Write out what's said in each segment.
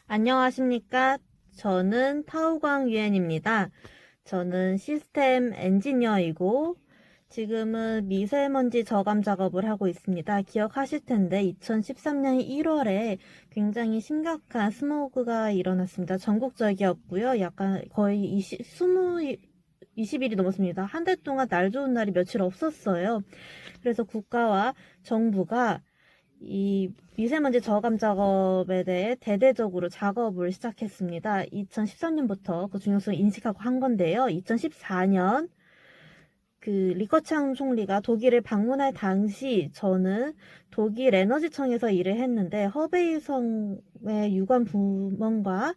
안녕하십니까? 저는 타오광 유엔입니다. 저는 시스템 엔지니어이고 지금은 미세먼지 저감 작업을 하고 있습니다. 기억하실 텐데 2013년 1월에 굉장히 심각한 스모그가 일어났습니다. 전국적이었고요. 약간 거의 20일이 넘었습니다. 한 달 동안 날 좋은 날이 며칠 없었어요. 그래서 국가와 정부가 이 미세먼지 저감 작업에 대해 대대적으로 작업을 시작했습니다. 2013년부터 그 중요성을 인식하고 한 건데요. 2014년 그 리커창 총리가 독일을 방문할 당시 저는 독일 에너지청에서 일을 했는데 허베이성의 유관 부문과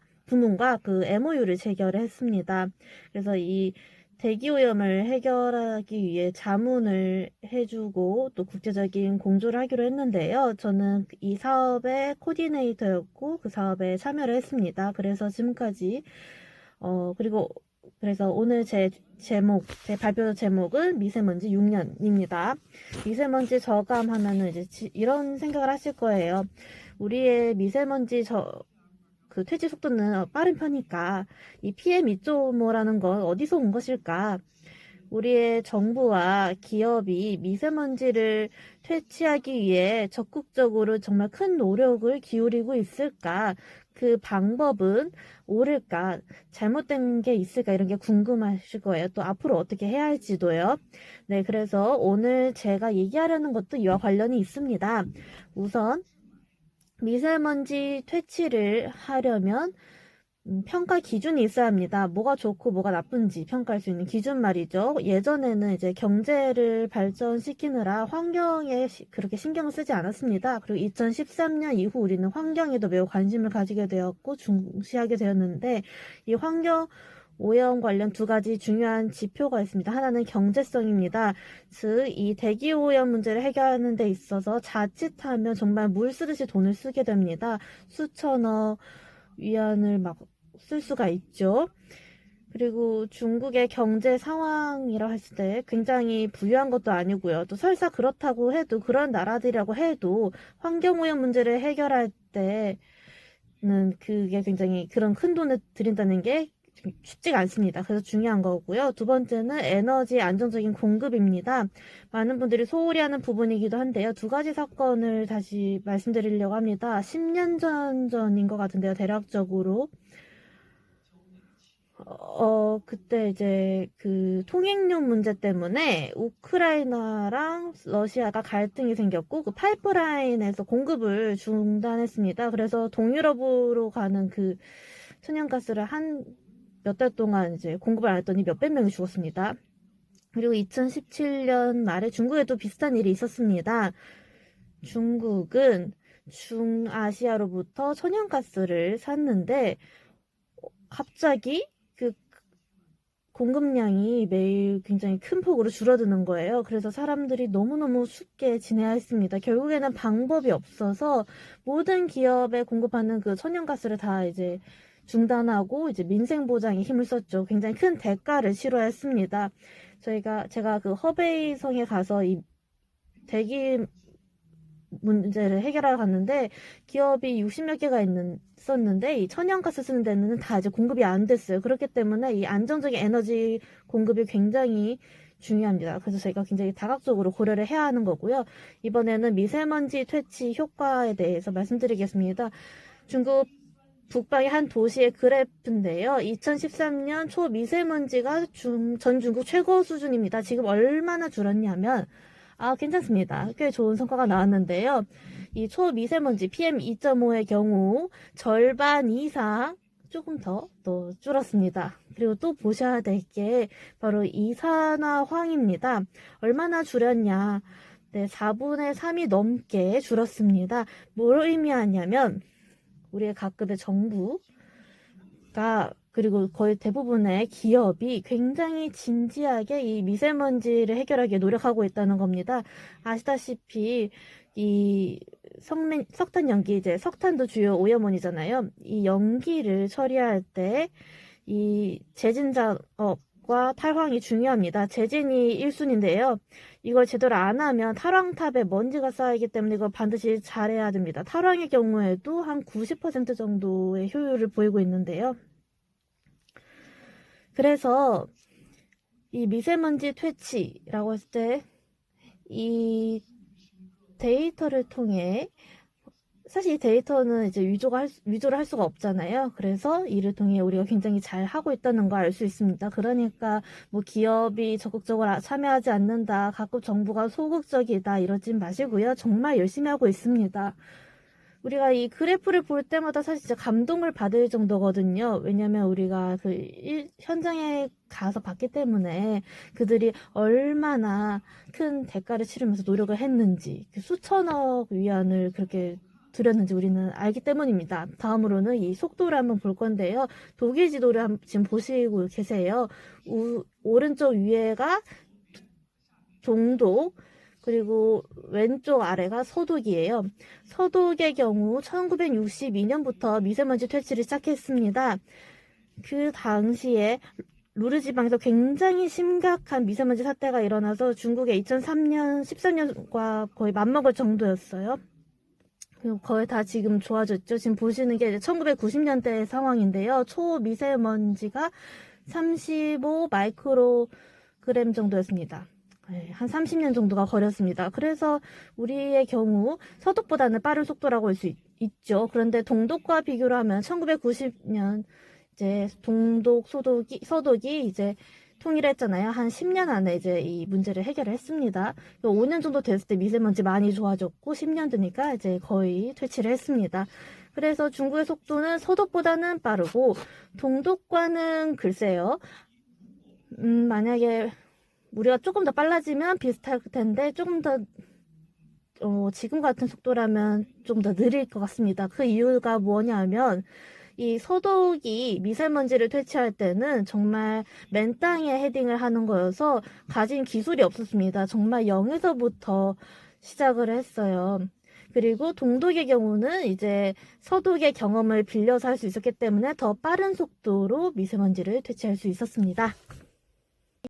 그 MOU를 체결을 했습니다. 그래서 이 대기오염을 해결하기 위해 자문을 해주고 또 국제적인 공조를 하기로 했는데요. 저는 이 사업의 코디네이터였고 그 사업에 참여를 했습니다. 그래서 지금까지 그래서 오늘 제 발표 제목은 미세먼지 6년입니다. 미세먼지 저감하면은 이제 이런 생각을 하실 거예요. 우리의 미세먼지 그 퇴치 속도는 빠른 편이니까 이 PM2.5라는 건 어디서 온 것일까? 우리의 정부와 기업이 미세먼지를 퇴치하기 위해 적극적으로 정말 큰 노력을 기울이고 있을까? 그 방법은 옳을까? 잘못된 게 있을까? 이런 게 궁금하실 거예요. 또 앞으로 어떻게 해야 할지도요. 네, 그래서 오늘 제가 얘기하려는 것도 이와 관련이 있습니다. 우선 미세먼지 퇴치를 하려면 평가 기준이 있어야 합니다. 뭐가 좋고 뭐가 나쁜지 평가할 수 있는 기준 말이죠. 예전에는 이제 경제를 발전시키느라 환경에 그렇게 신경을 쓰지 않았습니다. 그리고 2013년 이후 우리는 환경에도 매우 관심을 가지게 되었고 중시하게 되었는데 이 환경 오염 관련 두 가지 중요한 지표가 있습니다. 하나는 경제성입니다. 즉, 이 대기오염 문제를 해결하는 데 있어서 자칫하면 정말 물 쓰듯이 돈을 쓰게 됩니다. 수천억 위안을 막 쓸 수가 있죠. 그리고 중국의 경제 상황이라 했을 때 굉장히 부유한 것도 아니고요. 또 설사 그렇다고 해도 그런 나라들이라고 해도 환경오염 문제를 해결할 때는 그게 굉장히 그런 큰 돈을 들인다는 게 쉽지가 않습니다. 그래서 중요한 거고요. 두 번째는 에너지 안정적인 공급입니다. 많은 분들이 소홀히 하는 부분이기도 한데요. 두 가지 사건을 다시 말씀드리려고 합니다. 10년 전인 것 같은데요. 대략적으로. 그때 이제 그 통행료 문제 때문에 우크라이나랑 러시아가 갈등이 생겼고 그 파이프라인에서 공급을 중단했습니다. 그래서 동유럽으로 가는 그 천연가스를 한 몇 달 동안 이제 공급을 안 했더니 몇백 명이 죽었습니다. 그리고 2017년 말에 중국에도 비슷한 일이 있었습니다. 중국은 중아시아로부터 천연가스를 샀는데 갑자기 그 공급량이 매일 굉장히 큰 폭으로 줄어드는 거예요. 그래서 사람들이 너무너무 춥게 지내야 했습니다. 결국에는 방법이 없어서 모든 기업에 공급하는 그 천연가스를 다 이제 중단하고 이제 민생 보장에 힘을 썼죠. 굉장히 큰 대가를 치러야 했습니다. 제가 그 허베이성에 가서 이 대기 문제를 해결하러 갔는데 기업이 60몇 개가 있었는데 이 천연가스 쓰는 데는 다 이제 공급이 안 됐어요. 그렇기 때문에 이 안정적인 에너지 공급이 굉장히 중요합니다. 그래서 저희가 굉장히 다각적으로 고려를 해야 하는 거고요. 이번에는 미세먼지 퇴치 효과에 대해서 말씀드리겠습니다. 중국 북방의 한 도시의 그래프인데요. 2013년 초미세먼지가 전 중국 최고 수준입니다. 지금 얼마나 줄었냐면 괜찮습니다. 꽤 좋은 성과가 나왔는데요. 이 초미세먼지 PM2.5의 경우 절반 이상 조금 더 줄었습니다. 그리고 또 보셔야 될 게 바로 이산화황입니다. 얼마나 줄였냐. 네, 4분의 3이 넘게 줄었습니다. 뭘 의미하냐면 우리의 각급의 정부가 그리고 거의 대부분의 기업이 굉장히 진지하게 이 미세먼지를 해결하기 위해 노력하고 있다는 겁니다. 아시다시피 이 석탄 연기, 이제 석탄도 주요 오염원이잖아요. 이 연기를 처리할 때 이 제진 작업 과 탈황이 중요합니다. 재진이 1순위인데요. 이걸 제대로 안 하면 탈황탑에 먼지가 쌓이기 때문에 이걸 반드시 잘해야 됩니다. 탈황의 경우에도 한 90% 정도의 효율을 보이고 있는데요. 그래서 이 미세먼지 퇴치라고 했을 때 이 데이터를 통해 사실 이 데이터는 이제 위조를 할 수가 없잖아요. 그래서 이를 통해 우리가 굉장히 잘 하고 있다는 걸 알 수 있습니다. 그러니까 뭐 기업이 적극적으로 참여하지 않는다, 가끔 정부가 소극적이다 이러지 마시고요. 정말 열심히 하고 있습니다. 우리가 이 그래프를 볼 때마다 사실 진짜 감동을 받을 정도거든요. 왜냐면 우리가 현장에 가서 봤기 때문에 그들이 얼마나 큰 대가를 치르면서 노력을 했는지, 수천억 위안을 그렇게 들였는지 우리는 알기 때문입니다. 다음으로는 이 속도를 한번 볼 건데요. 독일 지도를 지금 보시고 계세요. 오른쪽 위에가 동독, 그리고 왼쪽 아래가 서독이에요. 서독의 경우 1962년부터 미세먼지 퇴치를 시작했습니다. 그 당시에 루르 지방에서 굉장히 심각한 미세먼지 사태가 일어나서 중국의 2003년, 13년과 거의 맞먹을 정도였어요. 거의 다 지금 좋아졌죠. 지금 보시는 게 1990년대 상황인데요. 초미세먼지가 35 마이크로그램 정도였습니다. 한 30년 정도가 걸렸습니다. 그래서 우리의 경우 서독보다는 빠른 속도라고 할 수 있죠. 그런데 동독과 비교를 하면 1990년 이제 동독, 서독이 이제 통일했잖아요. 한 10년 안에 이제 이 문제를 해결을 했습니다. 5년 정도 됐을 때 미세먼지 많이 좋아졌고 10년 되니까 이제 거의 퇴치를 했습니다. 그래서 중국의 속도는 서독보다는 빠르고 동독과는 글쎄요. 만약에 우리가 조금 더 빨라지면 비슷할 텐데 조금 더 지금 같은 속도라면 좀 더 느릴 것 같습니다. 그 이유가 뭐냐면 이 서독이 미세먼지를 퇴치할 때는 정말 맨 땅에 헤딩을 하는 거여서 가진 기술이 없었습니다. 정말 0에서부터 시작을 했어요. 그리고 동독의 경우는 이제 서독의 경험을 빌려서 할 수 있었기 때문에 더 빠른 속도로 미세먼지를 퇴치할 수 있었습니다.